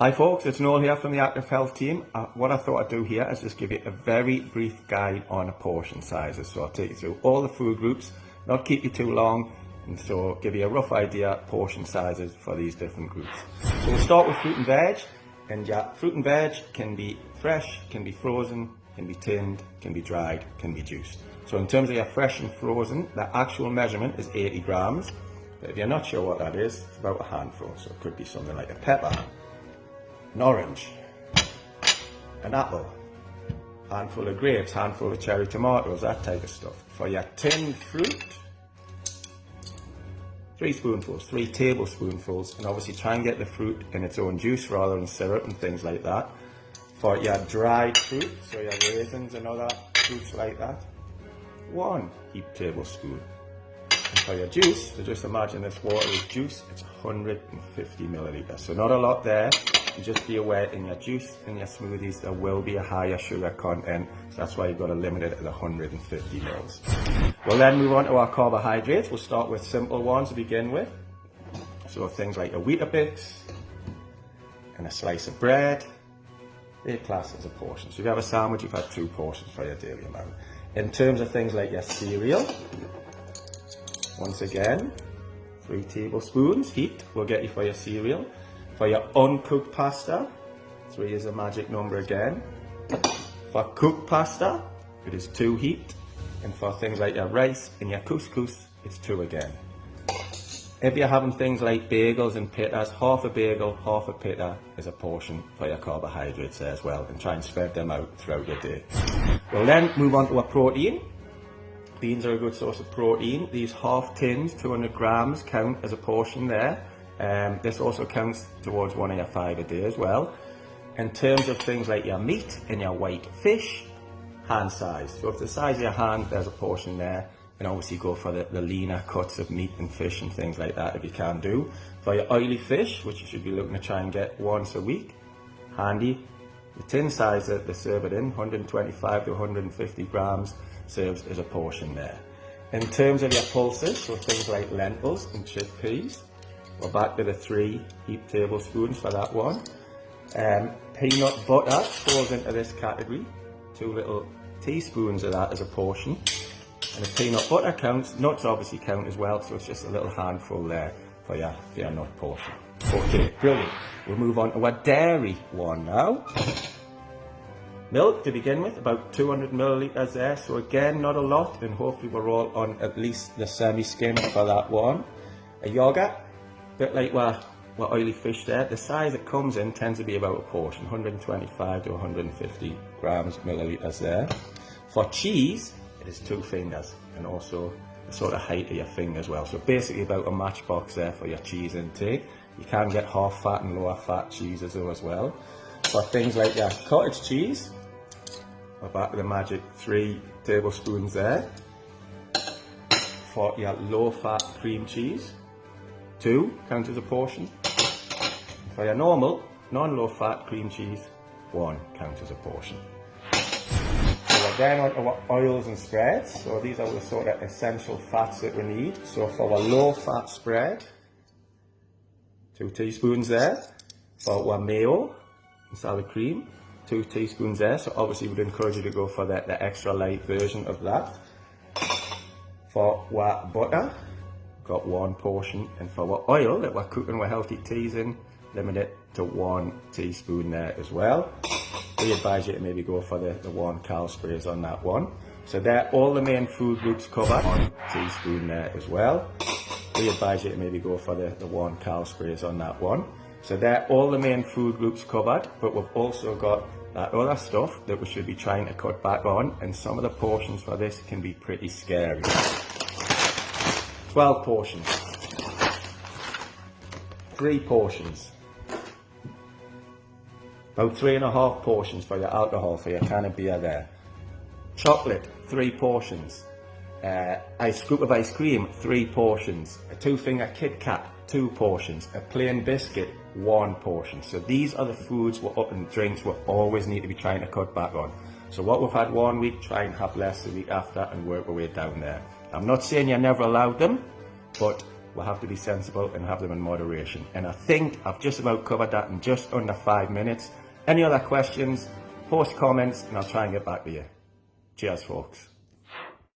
Hi folks, it's Noel here from the Active Health team. What I thought I'd do here is just give you a very brief guide on portion sizes. So I'll take you through all the food groups, not keep you too long, and so give you a rough idea portion sizes for these different groups. So we'll start with fruit and veg. And yeah, fruit and veg can be fresh, can be frozen, can be tinned, can be dried, can be juiced. So in terms of your fresh and frozen, the actual measurement is 80 grams. But if you're not sure what that is, it's about a handful. So it could be something like a pepper, an orange, an apple, handful of grapes, handful of cherry tomatoes, that type of stuff. For your tinned fruit, 3 spoonfuls, 3 tablespoonfuls, and obviously try and get the fruit in its own juice rather than syrup and things like that. For your dried fruit, so your raisins and other fruits like that, 1 heaped tablespoon. And for your juice, so just imagine this water is juice, it's 150 milliliters. So not a lot there. And just be aware in your juice and your smoothies there will be a higher sugar content, so that's why you've got to limit it at 150 mils. We'll then move on to our carbohydrates. We'll start with simple ones to begin with. So things like a Weetabix and a slice of bread, they're classed as a portion. So if you have a sandwich, you've had 2 portions for your daily amount. In terms of things like your cereal, once again, 3 tablespoons heaped will get you for your cereal. For your uncooked pasta, 3 is a magic number again. For cooked pasta, it is 2 heaped. And for things like your rice and your couscous, it's 2 again. If you're having things like bagels and pittas, half a bagel, half a pitta is a portion for your carbohydrates there as well. And try and spread them out throughout your day. We'll then move on to a protein. Beans are a good source of protein. These half tins, 200 grams, count as a portion there. This also counts towards 1 of your 5 a day as well. In terms of things like your meat and your white fish, hand size. So if the size of your hand, there's a portion there. And obviously go for the leaner cuts of meat and fish and things like that if you can do. For your oily fish, which you should be looking to try and get once a week, handy. The tin size that they serve it in, 125 to 150 grams, serves as a portion there. In terms of your pulses, so things like lentils and chickpeas, we're back to the 3 heaped tablespoons for that one. Peanut butter falls into this category. 2 little teaspoons of that as a portion. And the peanut butter counts, nuts obviously count as well, so it's just a little handful there for your nut portion. Okay, brilliant. We'll move on to a dairy one now. Milk to begin with, about 200 milliliters there. So again, not a lot, and hopefully we're all on at least the semi-skim for that one. A yogurt. Bit like what oily fish there, the size it comes in tends to be about a portion, 125 to 150 grams milliliters there. For cheese, it is 2 fingers, and also the sort of height of your finger as well. So basically about a matchbox there for your cheese intake. You can get half fat and lower fat cheeses though as well. For things like your cottage cheese, we're back to the magic 3 tablespoons there. For your low fat cream cheese, 2 counts as a portion. For your normal, non-low fat cream cheese, 1 counts as a portion. So we're then on to our oils and spreads. So these are the sort of essential fats that we need. So for our low fat spread, 2 teaspoons there. For our mayo and salad cream, 2 teaspoons there. So obviously we'd encourage you to go for the extra light version of that. For our butter, got 1 portion, and for our oil that we're cooking with healthy teas in, limit it to 1 teaspoon there as well. We advise you to maybe go for the 1 cal sprays on that one. So there, all the main food groups covered, 1 teaspoon there as well. We advise you to maybe go for the 1 cal sprays on that one. So there, all the main food groups covered, but we've also got that other stuff that we should be trying to cut back on, and some of the portions for this can be pretty scary. 12 portions, 3 portions, about 3.5 portions for your alcohol, for your can of beer there. Chocolate, 3 portions. Scoop of ice cream, 3 portions. A 2-finger Kit Kat, 2 portions. A plain biscuit, 1 portion. So these are the foods and drinks we always need to be trying to cut back on. So what we've had one week, try and have less the week after and work our way down there. I'm not saying you're never allowed them, but we'll have to be sensible and have them in moderation. And I think I've just about covered that in just under 5 minutes. Any other questions, post comments, and I'll try and get back to you. Cheers, folks.